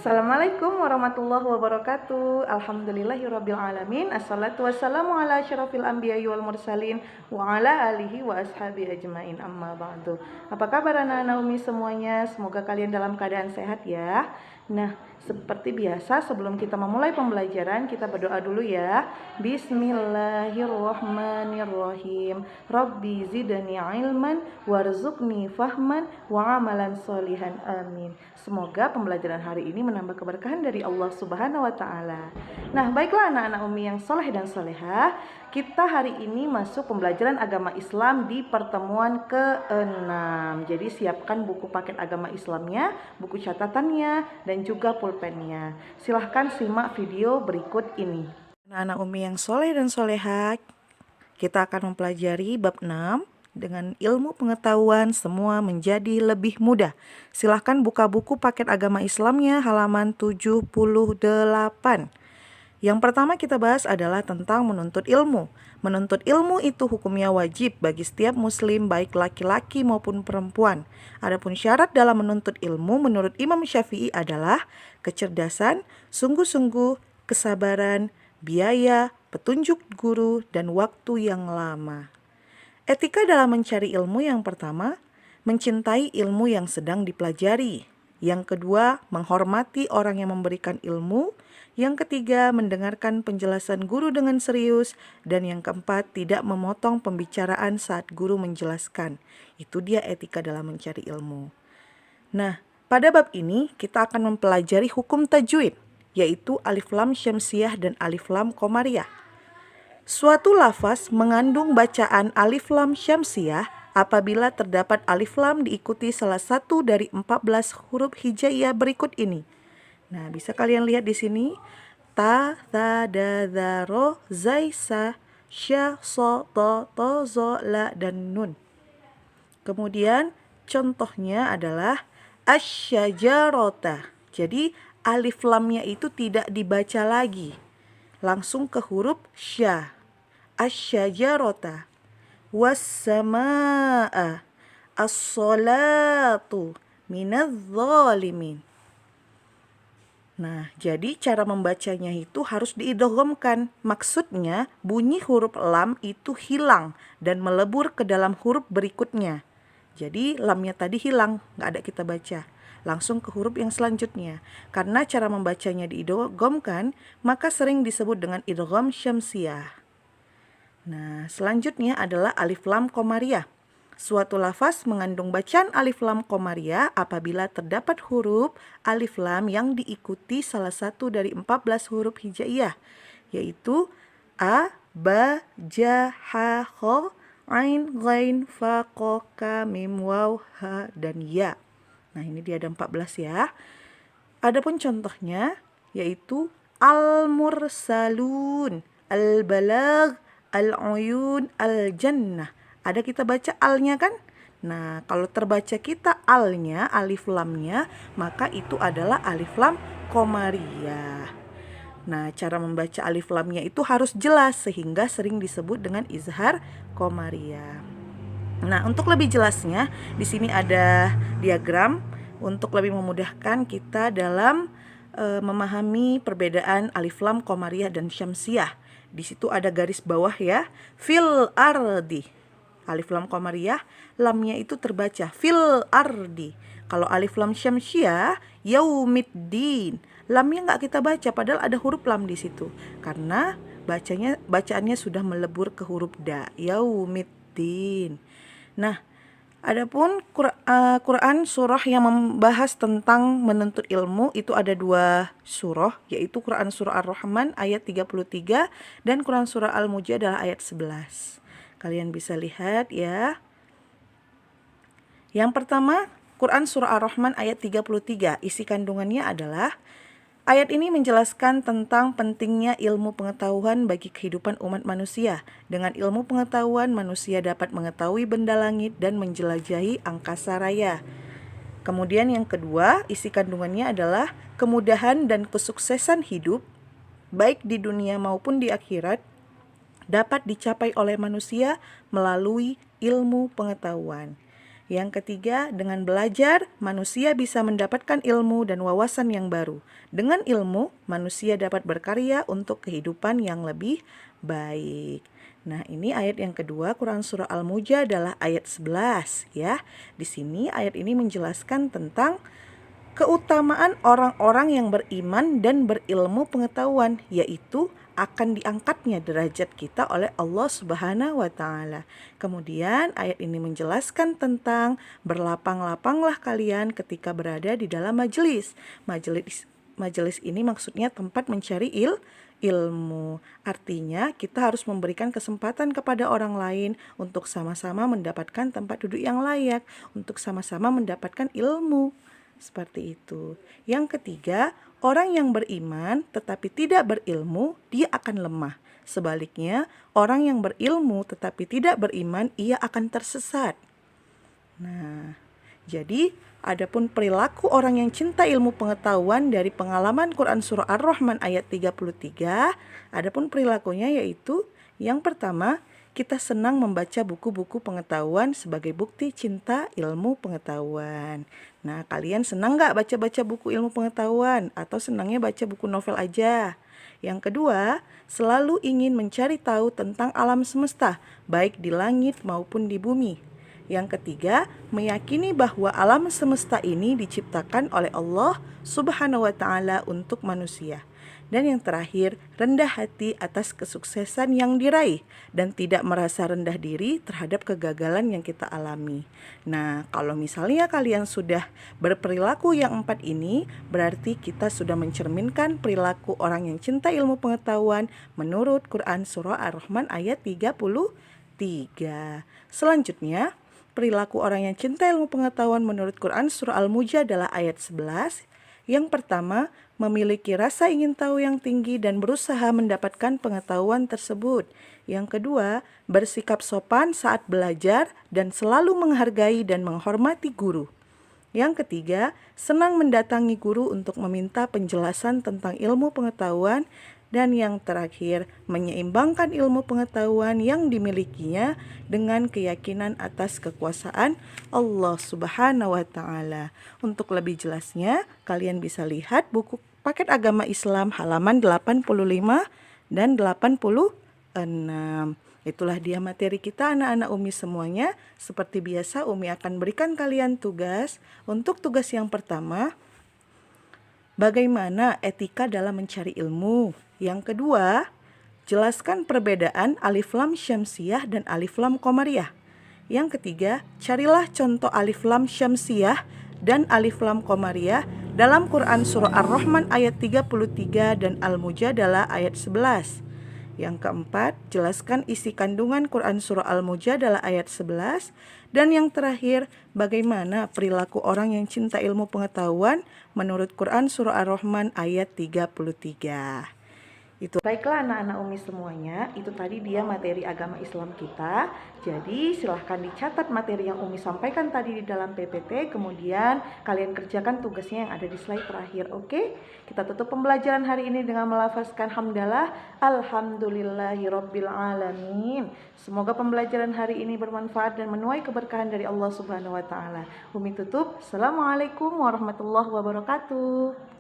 Assalamualaikum warahmatullahi wabarakatuh. Alhamdulillahirrabbilalamin. Assalatu wassalamu ala asyrafil anbiya'i wal mursalin wa ala alihi wa ashabi ajmain, amma ba'du. Apa kabar anak-anak Umi semuanya? Semoga kalian dalam keadaan sehat ya. Nah, seperti biasa sebelum kita memulai pembelajaran, kita berdoa dulu ya. Bismillahirrahmanirrahim. Rabbi zidni ilman warzuqni fahman wa amalan solihan. Amin. Semoga pembelajaran hari ini menambah keberkahan dari Allah Subhanahu wa taala. Nah, baiklah anak-anak Umi yang soleh dan solehah, kita hari ini masuk pembelajaran agama Islam di pertemuan ke-6. Jadi siapkan buku paket agama Islamnya, buku catatannya, dan juga pulpennya. Silahkan simak video berikut ini. Anak-anak Umi yang soleh dan solehah, kita akan mempelajari bab 6. Dengan ilmu pengetahuan semua menjadi lebih mudah. Silahkan buka buku paket agama Islamnya halaman 78. Yang pertama kita bahas adalah tentang menuntut ilmu. Menuntut ilmu itu hukumnya wajib bagi setiap muslim baik laki-laki maupun perempuan. Adapun syarat dalam menuntut ilmu menurut Imam Syafi'i adalah kecerdasan, sungguh-sungguh, kesabaran, biaya, petunjuk guru, dan waktu yang lama. Etika dalam mencari ilmu yang pertama, mencintai ilmu yang sedang dipelajari. Yang kedua, menghormati orang yang memberikan ilmu. Yang ketiga, mendengarkan penjelasan guru dengan serius. Dan yang keempat, tidak memotong pembicaraan saat guru menjelaskan. Itu dia etika dalam mencari ilmu. Nah, pada bab ini kita akan mempelajari hukum tajwid, yaitu alif lam syamsiah dan alif lam qamariyah. Suatu lafaz mengandung bacaan alif lam syamsiah apabila terdapat alif lam diikuti salah satu dari 14 huruf hijaiyah berikut ini. Nah, bisa kalian lihat di sini. Ta, tha, da, dha, ro, zai, sa, sya, so, to, zo, la, dan nun. Kemudian contohnya adalah asyajarota. Jadi alif lamnya itu tidak dibaca lagi. Langsung ke huruf sya. Asyajarota, wassama'a, as-salatu, minadh-dhalimin. Nah, jadi cara membacanya itu harus diidghamkan. Maksudnya bunyi huruf lam itu hilang dan melebur ke dalam huruf berikutnya. Jadi lamnya tadi hilang, nggak ada kita baca. Langsung ke huruf yang selanjutnya. Karena cara membacanya diidghamkan, maka sering disebut dengan idgham syamsiah. Nah, selanjutnya adalah alif lam qamariyah. Suatu lafaz mengandung bacaan alif lam qamariyah apabila terdapat huruf alif lam yang diikuti salah satu dari 14 huruf hijaiyah, yaitu a, ba, ja, ha, kha, ain, ghain, fa, qa, ka, mim, waw, ha, dan ya. Nah, ini dia ada 14 ya. Adapun contohnya yaitu al-mursalun, al-balagh, al-uyun, al-jannah. Ada kita baca alnya kan? Nah, kalau terbaca kita alnya, alif lamnya, maka itu adalah alif lam qamariyah. Nah, cara membaca alif lamnya itu harus jelas sehingga sering disebut dengan izhar qamariyah. Nah, untuk lebih jelasnya, di sini ada diagram untuk lebih memudahkan kita dalam memahami perbedaan alif lam qamariyah dan syamsiah. Di situ ada garis bawah ya, fil ardi. Alif lam qamariyah, lamnya itu terbaca fil ardi. Kalau alif lam syamsiah, yaumiddin. Lamnya nggak kita baca padahal ada huruf lam di situ. Karena bacaannya sudah melebur ke huruf da, yaumiddin. Nah, adapun Quran surah yang membahas tentang menuntut ilmu itu ada 2 surah, yaitu Quran surah Ar-Rahman ayat 33 dan Quran surah Al-Mujadalah ayat 11. Kalian bisa lihat ya. Yang pertama, Quran surah Ar-Rahman ayat 33. Isi kandungannya adalah ayat ini menjelaskan tentang pentingnya ilmu pengetahuan bagi kehidupan umat manusia. Dengan ilmu pengetahuan, manusia dapat mengetahui benda langit dan menjelajahi angkasa raya. Kemudian yang kedua, isi kandungannya adalah kemudahan dan kesuksesan hidup, baik di dunia maupun di akhirat, dapat dicapai oleh manusia melalui ilmu pengetahuan. Yang ketiga, dengan belajar, manusia bisa mendapatkan ilmu dan wawasan yang baru. Dengan ilmu, manusia dapat berkarya untuk kehidupan yang lebih baik. Nah, ini ayat yang kedua, Quran Surah Al-Mujadalah ayat 11 ya. Di sini ayat ini menjelaskan tentang keutamaan orang-orang yang beriman dan berilmu pengetahuan, yaitu akan diangkatnya derajat kita oleh Allah Subhanahu wa taala. Kemudian ayat ini menjelaskan tentang berlapang-lapanglah kalian ketika berada di dalam majelis. Majelis ini maksudnya tempat mencari ilmu. Artinya kita harus memberikan kesempatan kepada orang lain untuk sama-sama mendapatkan tempat duduk yang layak, untuk sama-sama mendapatkan ilmu. Seperti itu. Yang ketiga, orang yang beriman tetapi tidak berilmu, dia akan lemah. Sebaliknya, orang yang berilmu tetapi tidak beriman, ia akan tersesat. Nah, jadi adapun perilaku orang yang cinta ilmu pengetahuan dari pengalaman Quran Surah Ar-Rahman ayat 33, adapun perilakunya yaitu yang pertama, kita senang membaca buku-buku pengetahuan sebagai bukti cinta ilmu pengetahuan. Nah, kalian senang nggak baca-baca buku ilmu pengetahuan atau senangnya baca buku novel aja? Yang kedua, selalu ingin mencari tahu tentang alam semesta, baik di langit maupun di bumi. Yang ketiga, meyakini bahwa alam semesta ini diciptakan oleh Allah Subhanahu wa taala untuk manusia. Dan yang terakhir, rendah hati atas kesuksesan yang diraih dan tidak merasa rendah diri terhadap kegagalan yang kita alami. Nah, kalau misalnya kalian sudah berperilaku yang 4 ini, berarti kita sudah mencerminkan perilaku orang yang cinta ilmu pengetahuan menurut Quran Surah Ar-Rahman ayat 33. Selanjutnya, perilaku orang yang cinta ilmu pengetahuan menurut Quran Surah Al-Mujadalah ayat 11. Yang pertama, memiliki rasa ingin tahu yang tinggi dan berusaha mendapatkan pengetahuan tersebut. Yang kedua, bersikap sopan saat belajar dan selalu menghargai dan menghormati guru. Yang ketiga, senang mendatangi guru untuk meminta penjelasan tentang ilmu pengetahuan. Dan yang terakhir, menyeimbangkan ilmu pengetahuan yang dimilikinya dengan keyakinan atas kekuasaan Allah Subhanahu wa taala. Untuk lebih jelasnya, kalian bisa lihat buku Paket Agama Islam halaman 85 dan 86. Itulah dia materi kita anak-anak Umi semuanya. Seperti biasa, Umi akan berikan kalian tugas. Untuk tugas yang pertama, bagaimana etika dalam mencari ilmu. Yang kedua, jelaskan perbedaan alif lam syamsiyah dan alif lam qamariyah. Yang ketiga, carilah contoh alif lam syamsiyah dan alif lam qamariyah dalam Quran Surah Ar-Rahman ayat 33 dan Al-Mujadalah ayat 11. Yang keempat, jelaskan isi kandungan Quran Surah Al-Mujadalah ayat 11. Dan yang terakhir, bagaimana perilaku orang yang cinta ilmu pengetahuan menurut Quran Surah Ar-Rahman ayat 33. Itu. Baiklah anak-anak Umi semuanya, itu tadi dia materi agama Islam kita. Jadi silahkan dicatat materi yang Umi sampaikan tadi di dalam PPT, kemudian kalian kerjakan tugasnya yang ada di slide terakhir. Oke? Kita tutup pembelajaran hari ini dengan melafazkan hamdalah, alhamdulillahirabbil alamin. Semoga pembelajaran hari ini bermanfaat dan menuai keberkahan dari Allah Subhanahu wa taala. Umi tutup. Assalamualaikum warahmatullahi wabarakatuh.